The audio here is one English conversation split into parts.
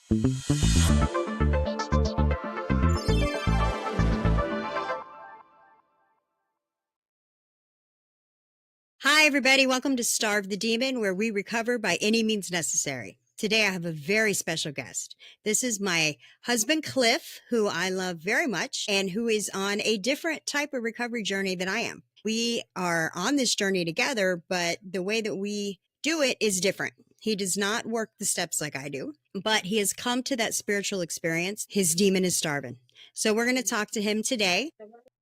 Hi, everybody. Welcome to Starve the Demon, where we recover by any means necessary. Today, I have a very special guest. This is my husband, Cliff, who I love very much and who is on a different type of recovery journey than I am. We are on this journey together, but the way that we do it is different. He does not work the steps like I do, but he has come to that spiritual experience. His demon is starving. So we're going to talk to him today.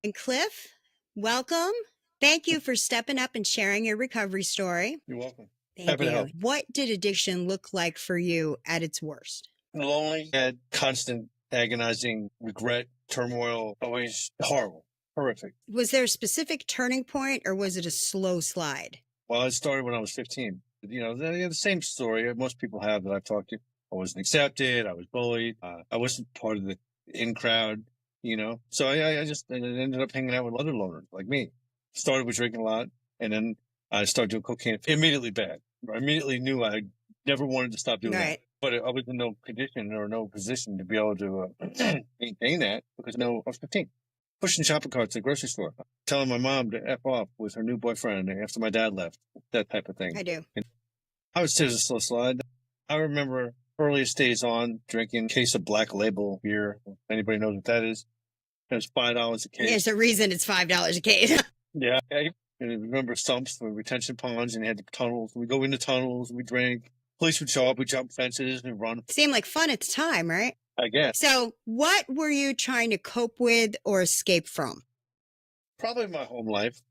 And Cliff, welcome. Thank you for stepping up and sharing your recovery story. You're welcome. Thank Happy to you. help. What did addiction look like for you at its worst? Lonely, had constant agonizing regret, turmoil, always horrible, horrific. Was there a specific turning point or was it a slow slide? Well, it started when I was 15. You know, the same story most people have that I've talked to. I wasn't accepted. I was bullied. I wasn't part of the in crowd, you know. So I just ended up hanging out with other loners like me. Started with drinking a lot, and then I started doing cocaine. Immediately bad. I immediately knew I never wanted to stop doing that. But I was in no condition or no position to be able to maintain that because I was 15. Pushing shopping carts at the grocery store, telling my mom to F off with her new boyfriend after my dad left, that type of thing. I do. And I would say it was a slow slide. I remember earliest days on drinking a case of Black Label beer. If anybody knows what that is? It was $5 a case. There's a reason it's $5 a case. Yeah. I remember sumps with retention ponds and you had the tunnels. We go into tunnels, we drink. Police would show up, we jump fences and run. Seemed like fun at the time, right? I guess. So what were you trying to cope with or escape from? Probably my home life.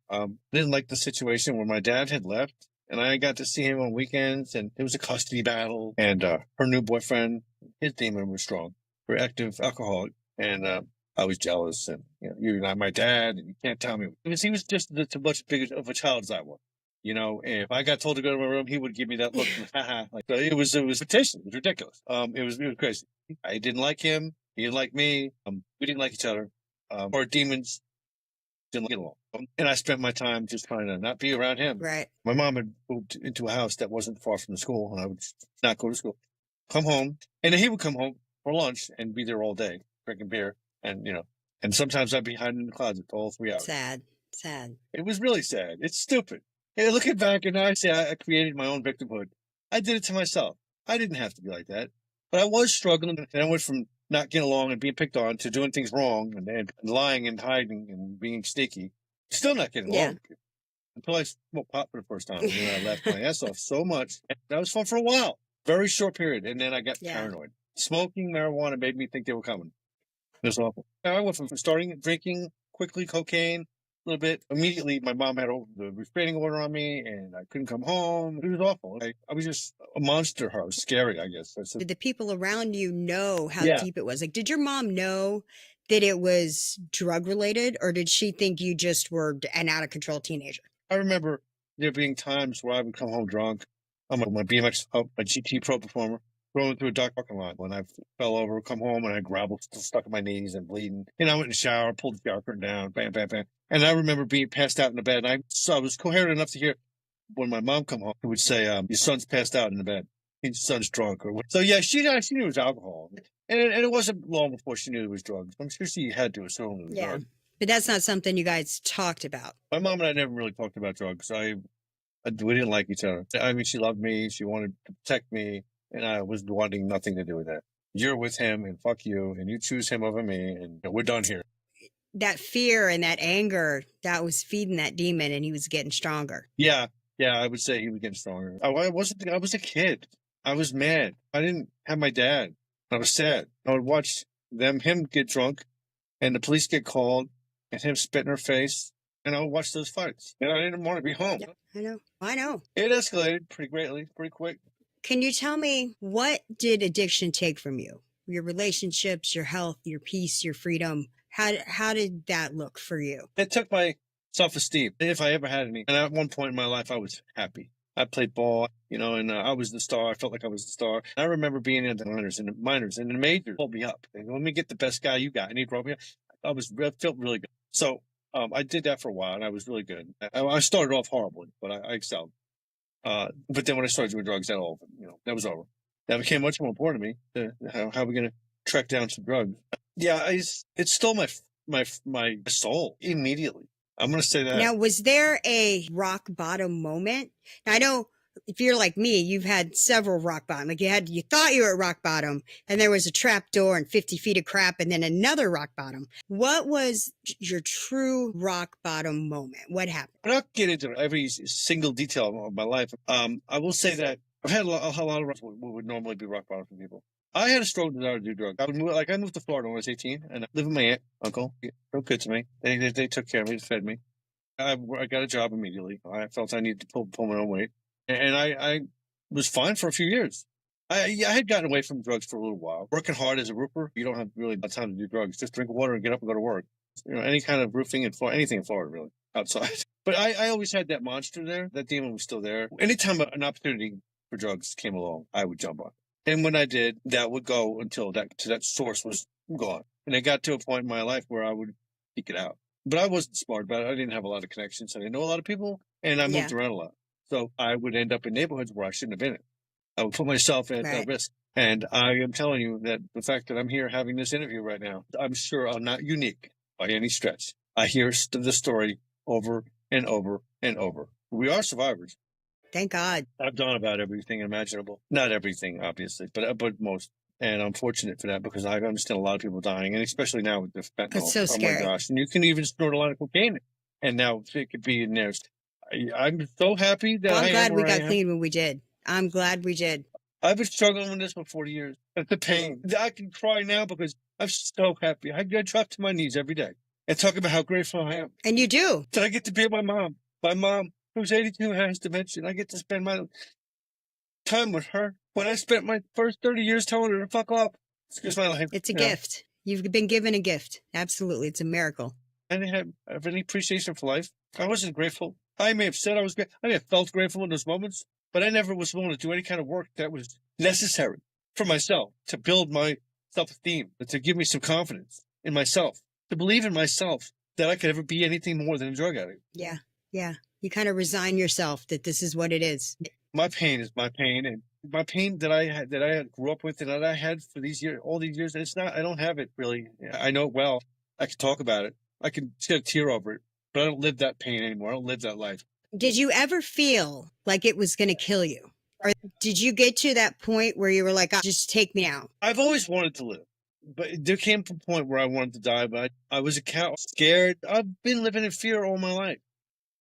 Didn't like the situation where my dad had left and I got to see him on weekends and it was a custody battle. And her new boyfriend, his demon was strong, very active alcoholic. And I was jealous, and you're not my dad, and you can't tell me. Because he was just as much big of a child as I was. You know, if I got told to go to my room, he would give me that look. Like it was petition. It was ridiculous. It was crazy. I didn't like him. He didn't like me. We didn't like each other. Our demons didn't get along. And I spent my time just trying to not be around him. Right. My mom had moved into a house that wasn't far from the school, and I would not go to school. Come home, and then he would come home for lunch and be there all day drinking beer. And, and sometimes I'd be hiding in the closet for all 3 hours. Sad. It was really sad. It's stupid. And looking back, and now I say I created my own victimhood. I did it to myself. I didn't have to be like that. But I was struggling. And I went from not getting along and being picked on to doing things wrong and lying and hiding and being sneaky. Still not getting along with people. Until I smoked pot for the first time. And then I laughed my ass off so much. That was fun for a while. Very short period. And then I got paranoid. Smoking marijuana made me think they were coming. It was awful. I went from starting drinking quickly, cocaine, a little bit. Immediately, my mom had the restraining order on me, and I couldn't come home. It was awful. I was just a monster. I was scary, I guess. Did the people around you know how deep it was? Like, did your mom know that it was drug-related, or did she think you just were an out-of-control teenager? I remember there being times where I would come home drunk. I'm my BMX, my GT Pro performer. Going through a dark parking lot when I fell over, come home, and I had gravel still stuck in my knees and bleeding. And I went in the shower, pulled the shower curtain down, bam, bam, bam. And I remember being passed out in the bed. And I was coherent enough to hear when my mom come home, who would say, your son's passed out in the bed. Your son's drunk. So, yeah, she knew it was alcohol. And it wasn't long before she knew it was drugs. I'm sure she had to assume it was drugs. But that's not something you guys talked about. My mom and I never really talked about drugs. We didn't like each other. I mean, she loved me. She wanted to protect me. And I was wanting nothing to do with that. You're with him and fuck you. And you choose him over me. And we're done here. That fear and that anger, that was feeding that demon and he was getting stronger. Yeah. Yeah. I would say he was getting stronger. I was a kid. I was mad. I didn't have my dad. I was sad. I would watch him get drunk and the police get called and him spit in her face. And I would watch those fights. And I didn't want to be home. Yeah, I know. It escalated pretty greatly, pretty quick. Can you tell me, what did addiction take from you? Your relationships, your health, your peace, your freedom. How did that look for you? It took my self-esteem, if I ever had any. And at one point in my life, I was happy. I played ball, and I was the star. I felt like I was the star. I remember being in the minors, and the majors pulled me up. They, let me get the best guy you got. And he brought me up. I felt really good. So I did that for a while, and I was really good. I started off horribly, but I excelled. But then when I started doing drugs, that was over. That was over. That became much more important to me. How are we going to track down some drugs? Yeah, it stole my soul immediately. I'm going to say that. Now, was there a rock bottom moment? Now, I know if you're like me, you've had several rock bottom. Like you thought you were at rock bottom, and there was a trap door and 50 feet of crap, and then another rock bottom. What was your true rock bottom moment? What happened? I'm not getting into every single detail of my life. I will say that I've had a lot of what would normally be rock bottom for people. I had a strong desire to do drugs. I moved to Florida when I was 18, and I lived with my aunt, uncle. Real good to me. They took care of me, fed me. I got a job immediately. I felt I needed to pull my own weight, and I was fine for a few years. I had gotten away from drugs for a little while. Working hard as a roofer, you don't have really much time to do drugs. Just drink water and get up and go to work. Any kind of roofing in Florida, anything in Florida, really, outside. But I always had that monster there. That demon was still there. Anytime an opportunity for drugs came along, I would jump on. And when I did, that would go until that source was gone. And it got to a point in my life where I would seek it out. But I wasn't smart about it. I didn't have a lot of connections. I didn't know a lot of people, and I moved around a lot. So I would end up in neighborhoods where I shouldn't have been in. I would put myself at risk. And I am telling you that the fact that I'm here having this interview right now, I'm sure I'm not unique by any stretch. I hear the story over and over and over. We are survivors. Thank God. I've done about everything imaginable. Not everything, obviously, but most. And I'm fortunate for that because I understand a lot of people dying, and especially now with the fentanyl. That's so scary. Oh my gosh! And you can even snort a lot of cocaine, and now it could be in there. I'm so happy that I'm glad we got clean when we did. I'm glad we did. I've been struggling with this for 40 years. The pain. I can cry now because I'm so happy. I drop to my knees every day and talk about how grateful I am. And you do. That I get to be with my mom. My mom, who's 82 and has dementia. I get to spend my time with her. When I spent my first 30 years telling her to fuck off. It's my life. It's a gift. You've been given a gift. Absolutely. It's a miracle. I didn't have any appreciation for life. I wasn't grateful. I may have said I was grateful. I may have felt grateful in those moments, but I never was willing to do any kind of work that was necessary for myself to build my self-esteem, to give me some confidence in myself, to believe in myself that I could ever be anything more than a drug addict. Yeah. Yeah. You kind of resign yourself that this is what it is. My pain is my pain, and my pain that I grew up with and that I had for all these years. It's not, I don't have it really. I know it well. I can talk about it. I can shed a tear over it, but I don't live that pain anymore. I don't live that life. Did you ever feel like it was going to kill you? Or did you get to that point where you were like, just take me out? I've always wanted to live, but there came a point where I wanted to die, but I was a cow, scared. I've been living in fear all my life.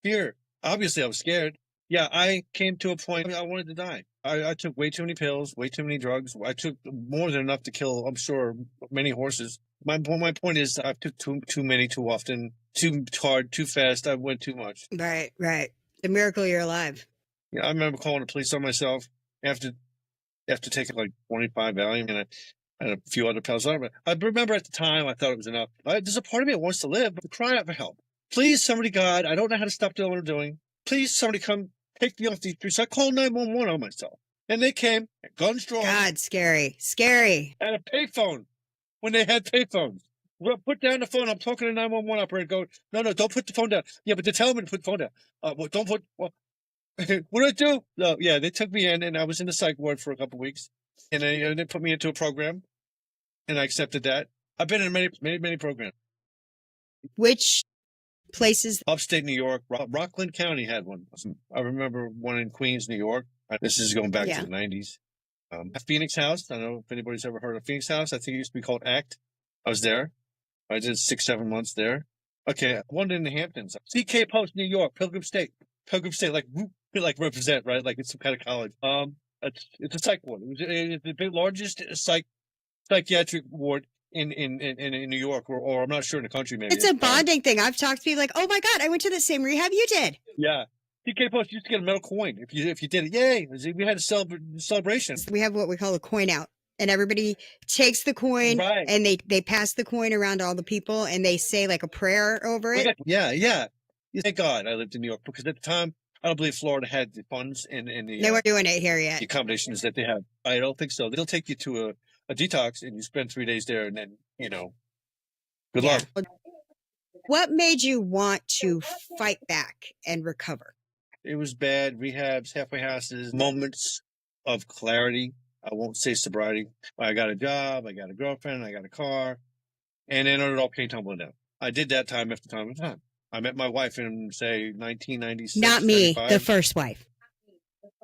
Fear. Obviously, I was scared. Yeah, I came to a point I wanted to die. I took way too many pills, way too many drugs. I took more than enough to kill, I'm sure, many horses. My point is I took too many too often, too hard, too fast. I went too much. Right, right. The miracle you're alive. Yeah, I remember calling the police on myself after taking like 25 Valium and a few other pills. I remember at the time I thought it was enough. There's a part of me that wants to live, but cry out for help. Please, somebody, God, I don't know how to stop doing what I'm doing. Please, somebody come take me off these streets. I called 911 on myself. And they came, guns drawn. God, scary. Scary. At a payphone, when they had payphones. Put down the phone. I'm talking to 911 operator. Go, no, don't put the phone down. Yeah, but they're telling me to put the phone down. Don't put, what do I do? No, yeah, they took me in, and I was in the psych ward for a couple of weeks. And they put me into a program, and I accepted that. I've been in many programs. Which places? Upstate New York, Rockland County had one. I remember one in Queens, New York. This is going back to the 90s. Phoenix House. I don't know if anybody's ever heard of Phoenix House. I think it used to be called ACT. I was there. I did 6-7 months there. Okay, one in the Hamptons. CK Post, New York, Pilgrim State, like represent, right? Like it's some kind of college. It's a psych ward. It's the largest psychiatric ward in New York, or I'm not sure in the country. Maybe it's a bonding thing. I've talked to people like, oh my God, I went to the same rehab you did. Yeah. TK Post used to get a metal coin if you did it. Yay! We had a celebration. We have what we call a coin out, and everybody takes the coin and they pass the coin around to all the people, and they say like a prayer over it. Yeah. Thank God I lived in New York, because at the time I don't believe Florida had the funds in the. They weren't doing it here yet. The accommodations that they have, I don't think so. They'll take you to a detox, and you spend 3 days there, and then good luck. What made you want to fight back and recover? It was bad. Rehabs, halfway houses, moments of clarity. I won't say sobriety. I got a job, I got a girlfriend, I got a car, and then it all came tumbling down. I did that time after time after time. I met my wife in, say, 1996, Not me, the 95. first wife.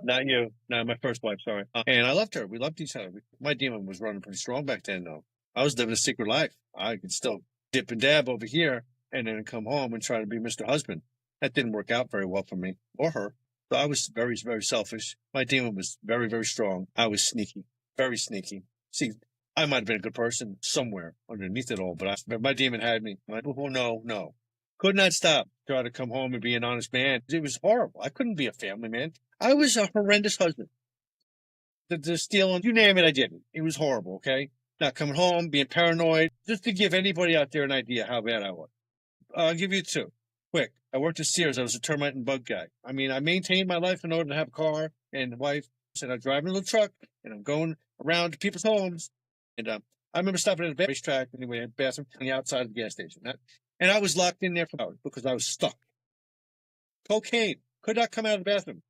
Not you. Not my first wife, sorry. And I loved her. We loved each other. My demon was running pretty strong back then, though. I was living a secret life. I could still dip and dab over here and then come home and try to be Mr. Husband. That didn't work out very well for me or her. So I was very, very selfish. My demon was very, very strong. I was sneaky, very sneaky. See, I might have been a good person somewhere underneath it all, but my demon had me. I'm like, oh, no. Could not stop. Try to come home and be an honest man. It was horrible. I couldn't be a family man. I was a horrendous husband. The stealing, you name it, I did it. It was horrible, okay? Not coming home, being paranoid. Just to give anybody out there an idea how bad I was. I'll give you two. Quick. I worked at Sears. I was a termite and bug guy. I mean, I maintained my life in order to have a car and a wife. Said I'm driving a little truck and I'm going around to people's homes. And I remember stopping at a racetrack anyway, a bathroom on the outside of the gas station. And I was locked in there for hours because I was stuck. Cocaine. Could not come out of the bathroom.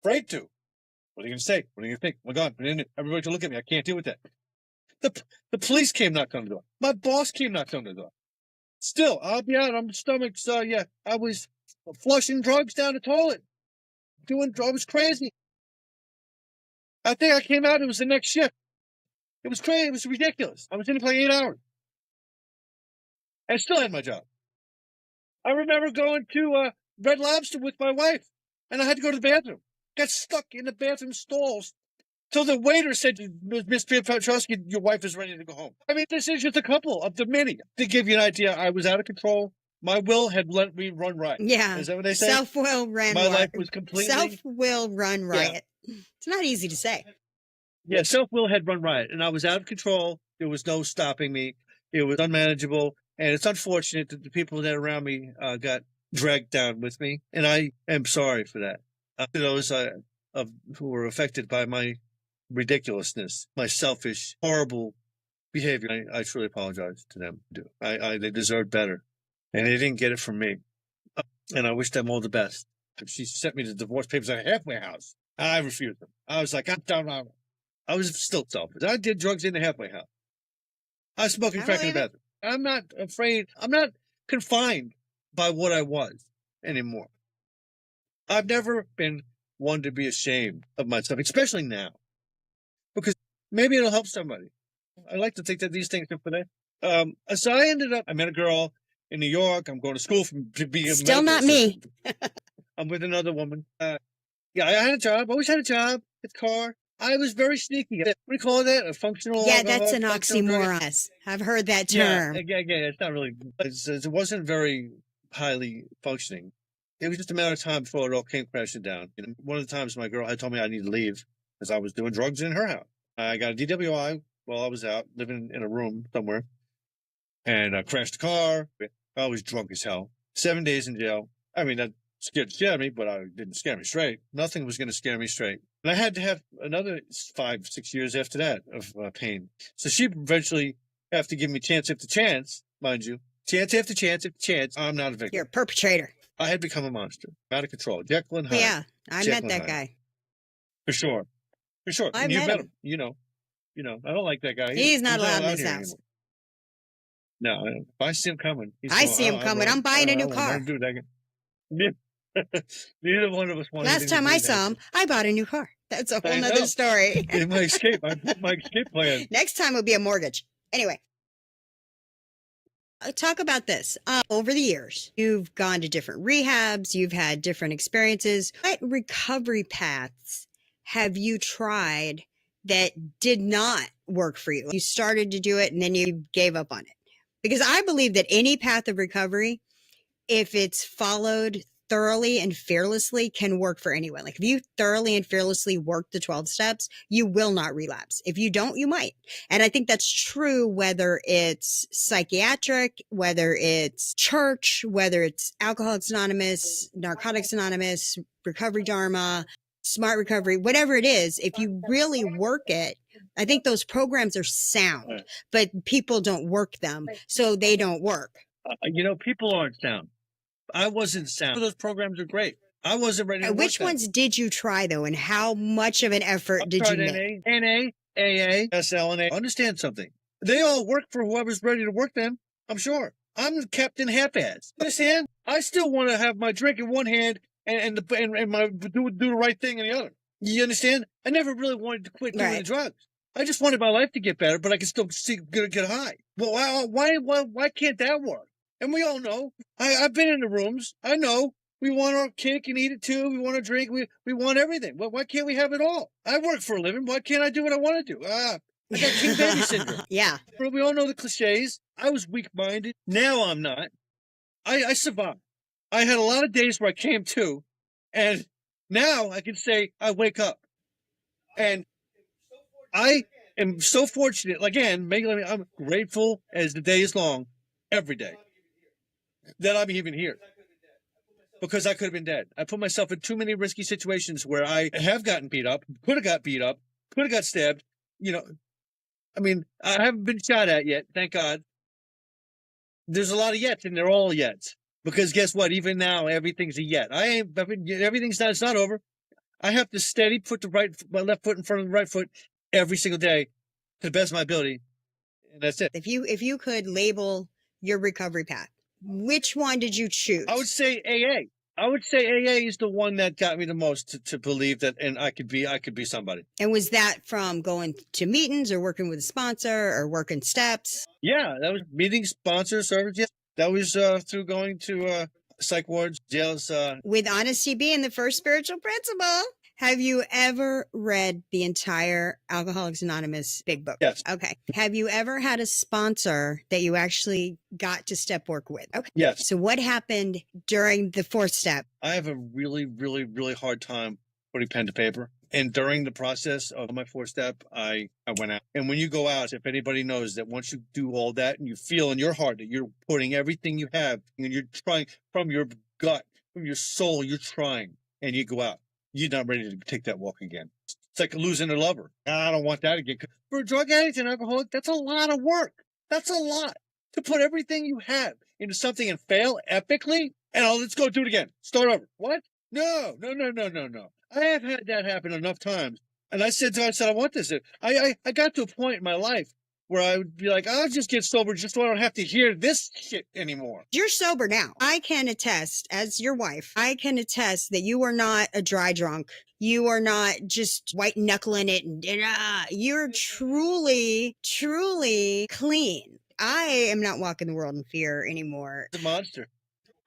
Afraid to. What are you going to say? What are you going to think? Oh my God, everybody can look at me. I can't deal with that. The police came knocking on the door. My boss came knocking on the door. Still, I'll be out on my stomach. So, yeah, I was flushing drugs down the toilet. I was crazy. I think I came out, it was the next shift. It was crazy. It was ridiculous. I was in it for like 8 hours. I still had my job. I remember going to Red Lobster with my wife, and I had to go to the bathroom. Got stuck in the bathroom stalls till the waiter said, Miss Piotrowski, your wife is ready to go home. I mean, this is just a couple of the many. To give you an idea, I was out of control. My will had let me run riot. Yeah. Is that what they say? Self-will ran My riot. life was completely... Self-will run riot. Yeah. It's not easy to say. Yeah, self-will had run riot, and I was out of control. There was no stopping me. It was unmanageable, and it's unfortunate that the people that around me got dragged down with me, and I am sorry for that. To those who were affected by my ridiculousness, my selfish, horrible behavior, I truly apologize to them. They deserved better, and they didn't get it from me. And I wish them all the best. She sent me the divorce papers at a halfway house. I refused them. I was like, I'm down. I was still selfish. I did drugs in the halfway house. I was smoking crack in the bathroom. I'm not afraid. I'm not confined by what I was anymore. I've never been one to be ashamed of myself, especially now, because maybe it'll help somebody. I like to think that these things are for that. So I met a girl in New York. I'm going to school to be a still not me. I'm with another woman. Yeah, I had a job. Always had a job. A car. I was very sneaky. What do you call that? A functional? Yeah, that's an oxymoron. Yes, I've heard that term. Yeah, it's not really. It wasn't very highly functioning. It was just a matter of time before it all came crashing down. One of the times my girl had told me I need to leave because I was doing drugs in her house. I got a DWI while I was out living in a room somewhere, and I crashed the car. I was drunk as hell. 7 days in jail. I mean, that scared the shit out of me, but I didn't scare me straight. Nothing was going to scare me straight. And I had to have another 5, 6 years after that of pain. So she eventually, after giving me chance after chance, mind you, chance after chance after chance, I'm not a victim. You're a perpetrator. I had become a monster, out of control. Jekyll and Hyde. Yeah, I met that guy. For sure. I met him. You know, I don't like that guy. He's not allowed in this house. No, if I see him coming. I see him coming. I'm buying a new car. Neither one of us wanted. Last time I saw him, I bought a new car. That's a whole nother story. In my escape plan. Next time will be a mortgage. Anyway, talk about this. Over the years, you've gone to different rehabs. You've had different experiences. What recovery paths have you tried that did not work for you? You started to do it and then you gave up on it. Because I believe that any path of recovery, if it's followed thoroughly and fearlessly, can work for anyone. Like if you thoroughly and fearlessly work the 12 steps, you will not relapse. If you don't, you might. And I think that's true whether it's psychiatric, whether it's church, whether it's Alcoholics Anonymous, Narcotics Anonymous, Recovery Dharma, Smart Recovery, whatever it is. If you really work it, I think those programs are sound, but people don't work them, so they don't work. People aren't sound. I wasn't sound. Those programs are great. I wasn't ready to Which ones did you try, though, and how much of an effort did you make? NA, AA, SLNA, understand something. They all work for whoever's ready to work them, I'm sure. I'm the Captain Half-Ass. Understand? I still want to have my drink in one hand and my do the right thing in the other. You understand? I never really wanted to quit doing the drugs. I just wanted my life to get better, but I could still get high. Well, why can't that work? And we all know. I've been in the rooms. I know. We want our cake and eat it too. We want to drink. We want everything. Well, why can't we have it all? I work for a living. Why can't I do what I want to do? I got king baby syndrome. Yeah. We all know the cliches. I was weak-minded. Now I'm not. I survived. I had a lot of days where I came to, and now I can say I wake up. And I am so fortunate. Again, I'm grateful as the day is long, every day, that I'm even here. Because I could have been dead. I put myself in too many risky situations where I have gotten beat up, could have got beat up, could have got stabbed. You know, I mean, I haven't been shot at yet, thank God. There's a lot of yets, and they're all yets. Because guess what? Even now, everything's a yet. Everything's not. It's not over. I have to steady put my left foot in front of the right foot every single day, to the best of my ability, and that's it. If you could label your recovery path, which one did you choose? I would say AA. I would say AA is the one that got me the most to believe that, and I could be somebody. And was that from going to meetings or working with a sponsor or working steps? Yeah, that was meeting sponsors, service. Yeah, that was through going to psych wards, jails. With honesty being the first spiritual principle. Have you ever read the entire Alcoholics Anonymous big book? Yes. Okay. Have you ever had a sponsor that you actually got to step work with? Okay. Yes. So what happened during the fourth step? I have a really, really, really hard time putting pen to paper. And during the process of my fourth step, I went out. And when you go out, if anybody knows that once you do all that and you feel in your heart that you're putting everything you have and you're trying from your gut, from your soul, you're trying, and you go out, you're not ready to take that walk again. It's like losing a lover. I don't want that again. For a drug addict and alcoholic, that's a lot of work. That's a lot to put everything you have into something and fail epically. And let's go do it again. Start over. What? No. I have had that happen enough times. And I said to myself, I want this. I got to a point in my life where I would be like, I'll just get sober just so I don't have to hear this shit anymore. You're sober now. I can attest, as your wife, I can attest that you are not a dry drunk. You are not just white knuckling it. You're truly, truly clean. I am not walking the world in fear anymore. The monster.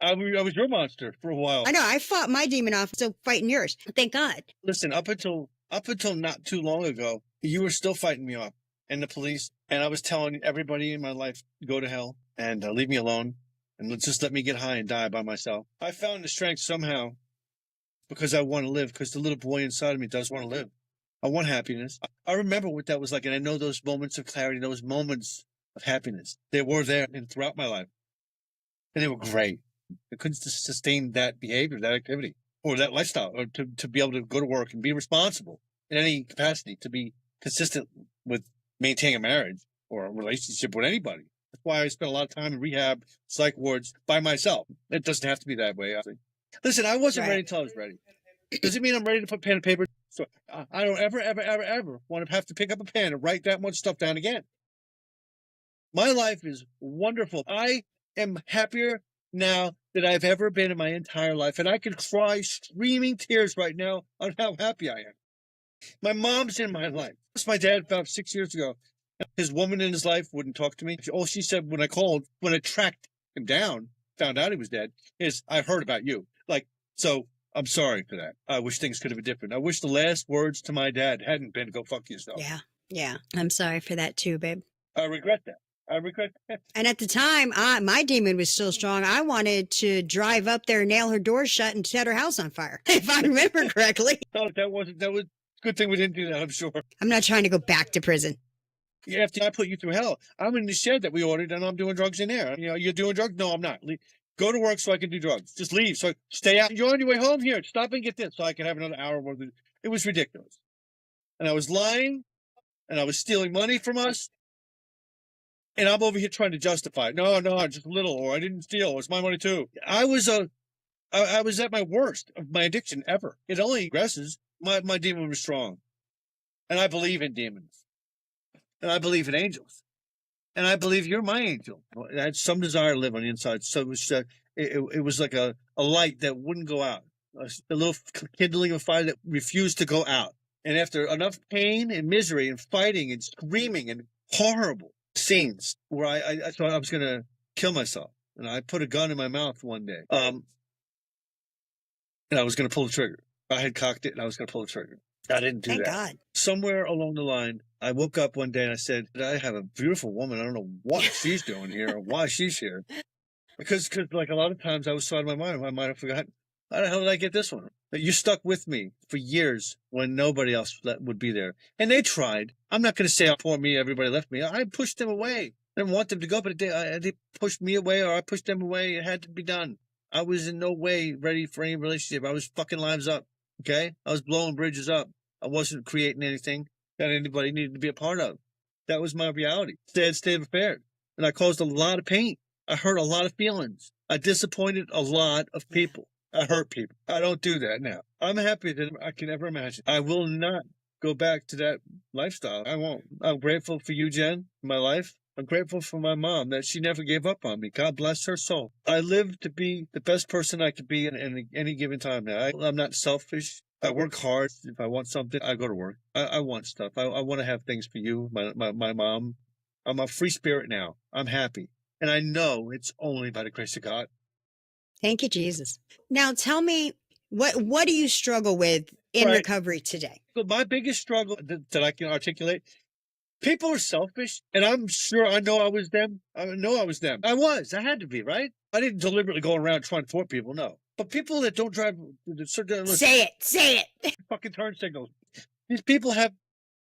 I was your monster for a while. I know. I fought my demon off, still fighting yours. Thank God. Listen, up until not too long ago, you were still fighting me off, and the police. And I was telling everybody in my life, go to hell and leave me alone, and just let me get high and die by myself. I found the strength somehow because I want to live, because the little boy inside of me does want to live. I want happiness. I remember what that was like, and I know those moments of clarity, those moments of happiness. They were there and throughout my life, and they were great. I couldn't sustain that behavior, that activity, or that lifestyle, or to be able to go to work and be responsible in any capacity, to be consistent with maintaining a marriage or a relationship with anybody. That's why I spent a lot of time in rehab, psych wards by myself. It doesn't have to be that way. Listen, I wasn't ready until I was ready. Does it mean I'm ready to put pen and paper? So I don't ever want to have to pick up a pen and write that much stuff down again. My life is wonderful. I am happier now than I've ever been in my entire life. And I can cry streaming tears right now on how happy I am. My mom's in my life. That's my dad about 6 years ago. His woman in his life wouldn't talk to me. All she said when I tracked him down, found out he was dead, is, I heard about you. So I'm sorry for that. I wish things could have been different. I wish the last words to my dad hadn't been, go fuck yourself. Yeah. I'm sorry for that too, babe. I regret that. And at the time, my demon was still strong. I wanted to drive up there, nail her door shut, and set her house on fire, if I remember correctly. No, that was good thing we didn't do that, I'm sure. I'm not trying to go back to prison. Yeah, after I put you through hell, I'm in the shed that we ordered, and I'm doing drugs in there. You're doing drugs? No, I'm not. Go to work so I can do drugs. Just leave. So stay out. You're on your way home here. Stop and get this so I can have another hour worth of. It was ridiculous. And I was lying, and I was stealing money from us. And I'm over here trying to justify it. No, just a little, or I didn't steal. It's my money too. I was at my worst of my addiction ever. It only progresses. My demon was strong. And I believe in demons. and I believe in angels. And I believe you're my angel. I had some desire to live on the inside. So it was like a light that wouldn't go out, a little kindling of fire that refused to go out. And after enough pain and misery and fighting and screaming and horrible scenes where I thought I was going to kill myself. And I put a gun in my mouth one day. And I was going to pull the trigger. I had cocked it and I was going to pull the trigger. I didn't do Thank that. God. Somewhere along the line, I woke up one day and I said, I have a beautiful woman. I don't know what she's doing here or why she's here. Because like a lot of times I was so out of my mind, I might have forgotten, how the hell did I get this one? You stuck with me for years when nobody else would be there. And they tried. I'm not going to say, poor me, everybody left me. I pushed them away. I didn't want them to go, but they pushed me away or I pushed them away. It had to be done. I was in no way ready for any relationship. I was fucking lives up. Okay? I was blowing bridges up. I wasn't creating anything that anybody needed to be a part of. That was my reality. Sad state of affairs. And I caused a lot of pain. I hurt a lot of feelings. I disappointed a lot of people. I hurt people. I don't do that now. I'm happier than I can ever imagine. I will not go back to that lifestyle. I won't. I'm grateful for you, Jen, in my life. I'm grateful for my mom that she never gave up on me. God bless her soul. I live to be the best person I could be in any given time now. I'm not selfish. I work hard. If I want something, I go to work. I want stuff. I want to have things for you, my mom. I'm a free spirit now. I'm happy. And I know it's only by the grace of God. Thank you, Jesus. Now tell me, what do you struggle with in recovery today? But my biggest struggle that I can articulate, people are selfish, and I'm sure I know I was them. I know I was them. I had to be, right? I didn't deliberately go around trying to thwart people, no. But people that don't drive... Say it. Fucking turn signals. These people have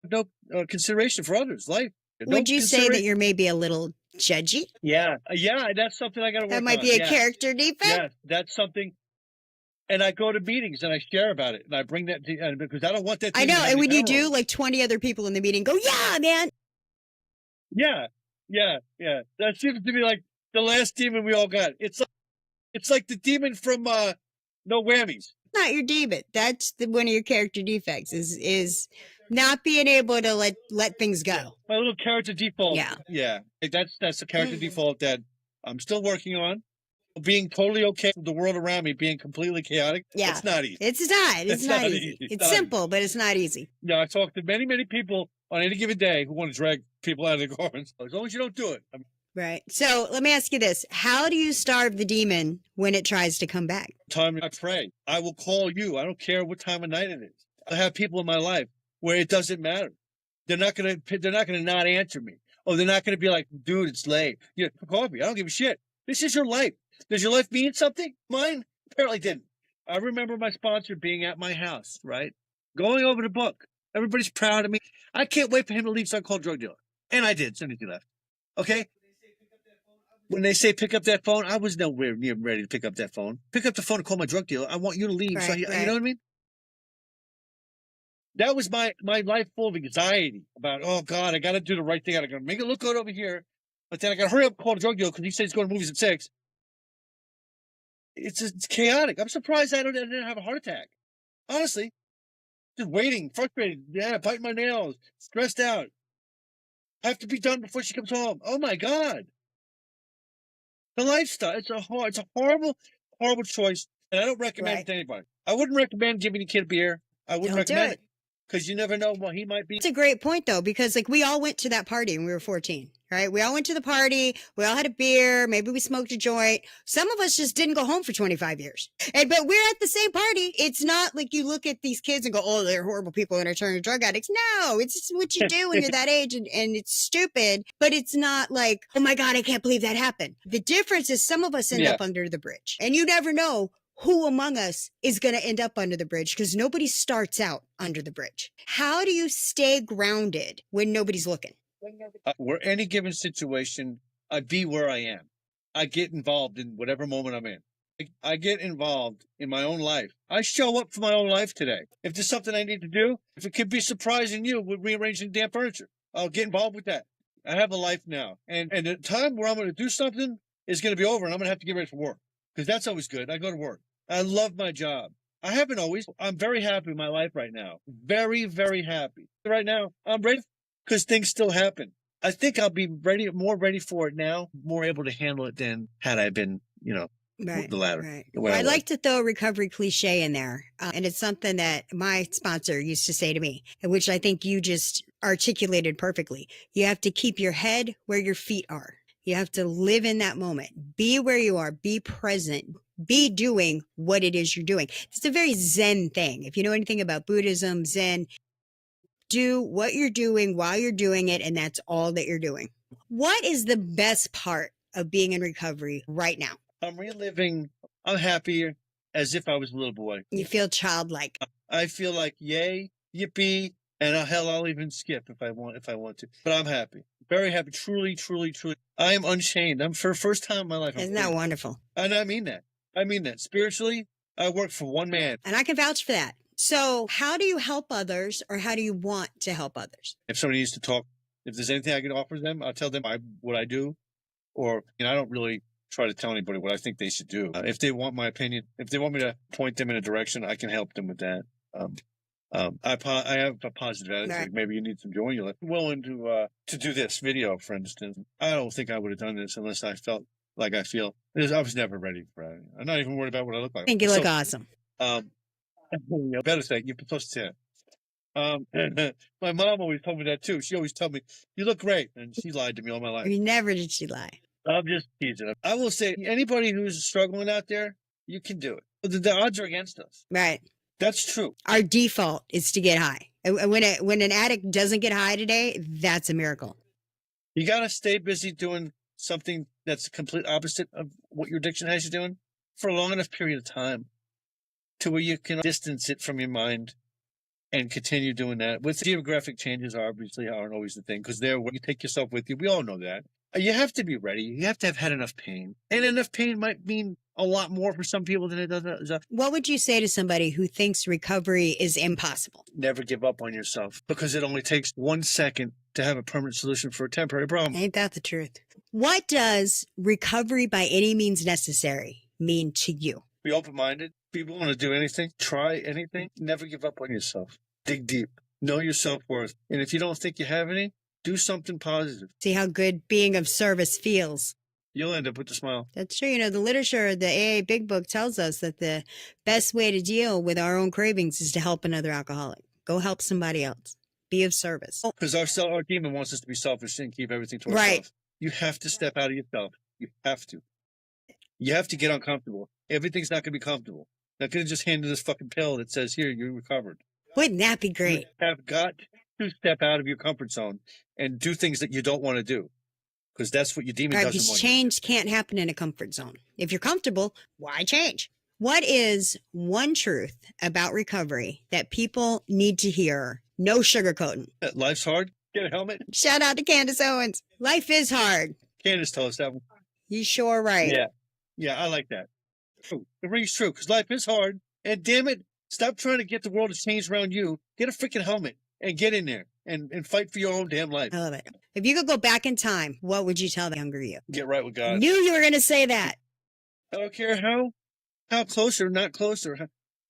no consideration for others' life. Would you say that you're maybe a little judgy? Yeah, that's something I got to work on. That might be a character defect? Yeah, that's something. And I go to meetings and I share about it. And I bring that to, because I don't want that to... I know, and when you do, like 20 other people in the meeting go, yeah, man. Yeah. That seems to be like the last demon we all got. It's like the demon from No Whammies. Not your demon. That's one of your character defects is not being able to let things go. My little character default. Yeah. That's a character default that I'm still working on. Being totally okay with the world around me being completely chaotic. Yeah. It's not easy. It's not easy. It's simple, but it's not easy. Yeah, I talked to many, many people on any given day who want to drag people out of their garments. As long as you don't do it. Right. So let me ask you this. How do you starve the demon when it tries to come back? Time I pray. I will call you. I don't care what time of night it is. I have people in my life where it doesn't matter. They're not gonna not answer me. Oh, they're not gonna be like, dude, it's late. Yeah, call me. I don't give a shit. This is your life. Does your life mean something? Mine apparently didn't. I remember my sponsor being at my house, right? Going over the book. Everybody's proud of me. I can't wait for him to leave, so I called drug dealer. And I did, as soon as he left. Okay? When they say pick up that phone, I was nowhere near ready to pick up that phone. Pick up the phone and call my drug dealer. I want you to leave. Right. You know what I mean? That was my life full of anxiety about, oh, God, I got to do the right thing. I got to make it look good over here. But then I got to hurry up and call the drug dealer because he said he's going to movies at 6. It's chaotic. I'm surprised I didn't have a heart attack. Honestly. Just waiting, frustrated. Yeah, biting my nails, stressed out. I have to be done before she comes home. Oh, my God. The lifestyle, it's a horrible, horrible choice. And I don't recommend it to anybody. I wouldn't recommend giving a kid a beer. I wouldn't recommend it. Because you never know what he might be. It's a great point, though, because like we all went to that party when we were 14, right? We all went to the party. We all had a beer. Maybe we smoked a joint. Some of us just didn't go home for 25 years. But we're at the same party. It's not like you look at these kids and go, oh, they're horrible people and are turning drug addicts. No, it's just what you do when you're that age and it's stupid. But it's not like, oh my God, I can't believe that happened. The difference is some of us end up under the bridge. And you never know who among us is going to end up under the bridge because nobody starts out under the bridge. How do you stay grounded when nobody's looking? Where any given situation, I be where I am. I get involved in whatever moment I'm in. I get involved in my own life. I show up for my own life today. If there's something I need to do, if it could be surprising you with rearranging damn furniture, I'll get involved with that. I have a life now. And the time where I'm going to do something is going to be over and I'm going to have to get ready for work. Because that's always good. I go to work. I love my job. I haven't always. I'm very happy with my life right now. Very, very happy. Right now, I'm ready because things still happen. I think I'll be more ready for it now, more able to handle it than had I been, Right, the latter. right. the way Well, I I'd was. like to throw a recovery cliche in there. And it's something that my sponsor used to say to me, which I think you just articulated perfectly. You have to keep your head where your feet are. You have to live in that moment. Be where you are. Be present. Be doing what it is you're doing. It's a very Zen thing. If you know anything about Buddhism, Zen, do what you're doing while you're doing it, and that's all that you're doing. What is the best part of being in recovery right now? I'm reliving. I'm happier as if I was a little boy. You feel childlike. I feel like yay, yippee, and hell, I'll even skip if I want to. But I'm happy, very happy, truly, truly, truly. I am unchained. I'm for the first time in my life. Isn't that wonderful? And I mean that. Spiritually, I work for one man. And I can vouch for that. So how do you help others, or how do you want to help others? If somebody needs to talk, if there's anything I can offer them, I'll tell them what I do. Or I don't really try to tell anybody what I think they should do. If they want my opinion, if they want me to point them in a direction, I can help them with that. I have a positive attitude. Right. Maybe you need some joy. You're willing to do this video, for instance. I don't think I would have done this unless I felt like I feel. I was never ready for it. I'm not even worried about what I look like. I think you look awesome. Better say you're supposed to. My mom always told me that too. She always told me, "You look great," and she lied to me all my life. Never did she lie. I'm just teasing. I will say, anybody who's struggling out there, you can do it. The odds are against us. Right. That's true. Our default is to get high. And when an addict doesn't get high today, that's a miracle. You got to stay busy doing something that's the complete opposite of what your addiction has you doing for a long enough period of time to where you can distance it from your mind and continue doing that. With geographic changes, obviously aren't always the thing, because you take yourself with you. We all know that. You have to be ready. You have to have had enough pain. And enough pain might mean a lot more for some people than it does. What would you say to somebody who thinks recovery is impossible? Never give up on yourself, because it only takes 1 second to have a permanent solution for a temporary problem. Ain't that the truth? What does recovery by any means necessary mean to you? Be open-minded. Be willing to do anything. Try anything. Never give up on yourself. Dig deep. Know your self-worth. And if you don't think you have any, do something positive. See how good being of service feels. You'll end up with a smile. That's true. The literature, the AA Big Book tells us that the best way to deal with our own cravings is to help another alcoholic. Go help somebody else. Be of service. Because our demon wants us to be selfish and keep everything to ourselves. Right. You have to step out of yourself. You have to. You have to get uncomfortable. Everything's not going to be comfortable. Not going to just hand you this fucking pill that says, here, you're recovered. Wouldn't that be great? You have got to step out of your comfort zone and do things that you don't want to do. Because that's what your demon doesn't want. Because change can't happen in a comfort zone. If you're comfortable, why change? What is one truth about recovery that people need to hear? No sugarcoating. That life's hard. Get a helmet. Shout out to Candace Owens. Life is hard. Candace told us that one. You sure right. Yeah, I like that. True. It rings true, because life is hard. And damn it, stop trying to get the world to change around you. Get a freaking helmet and get in there and fight for your own damn life. I love it. If you could go back in time, what would you tell the younger you? Get right with God. Knew you were going to say that. I don't care how close or not close, or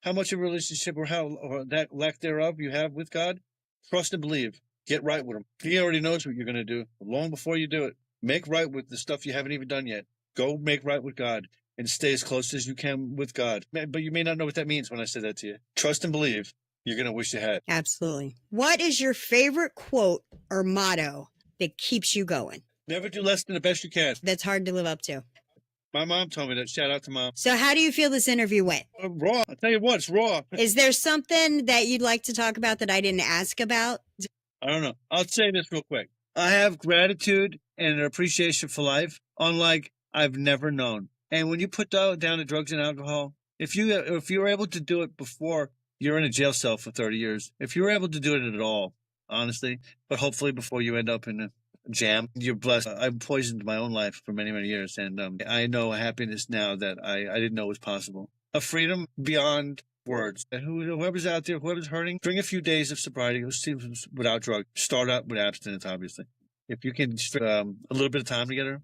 how much of a relationship or that lack thereof you have with God. Trust and believe. Get right with him. He already knows what you're going to do long before you do it. Make right with the stuff you haven't even done yet. Go make right with God and stay as close as you can with God. But you may not know what that means when I say that to you. Trust and believe. You're going to wish you had. Absolutely. What is your favorite quote or motto that keeps you going? Never do less than the best you can. That's hard to live up to. My mom told me that. Shout out to Mom. So how do you feel this interview went? Raw. I'll tell you what, it's raw. Is there something that you'd like to talk about that I didn't ask about? I don't know. I'll say this real quick. I have gratitude and an appreciation for life, unlike I've never known. And when you put down the drugs and alcohol, if you're able to do it before you're in a jail cell for 30 years, if you're able to do it at all, honestly, but hopefully before you end up in a jam, you're blessed. I've poisoned my own life for many, many years. And I know a happiness now that I didn't know was possible. A freedom beyond words. And whoever's out there, whoever's hurting, during a few days of sobriety, without drugs, start out with abstinence, obviously. If you can a little bit of time together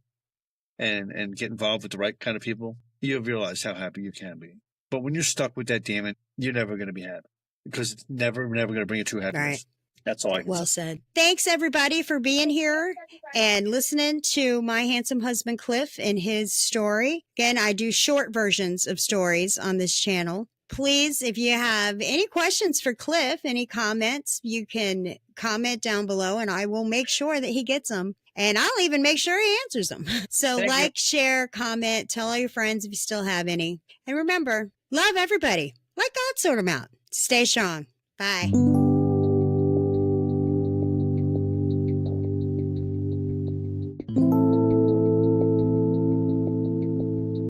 and get involved with the right kind of people, you'll realize how happy you can be. But when you're stuck with that demon, you're never going to be happy, because it's never going to bring you true happiness. That's all I can Well say. said. Thanks, everybody, for being here and listening to my handsome husband, Cliff, and his story. Again, I do short versions of stories on this channel. Please, if you have any questions for Cliff, any comments, you can comment down below and I will make sure that he gets them. And I'll even make sure he answers them. So Thank you. share, comment, tell all your friends if you still have any. And remember, love everybody like God sort them out. Stay strong. Bye.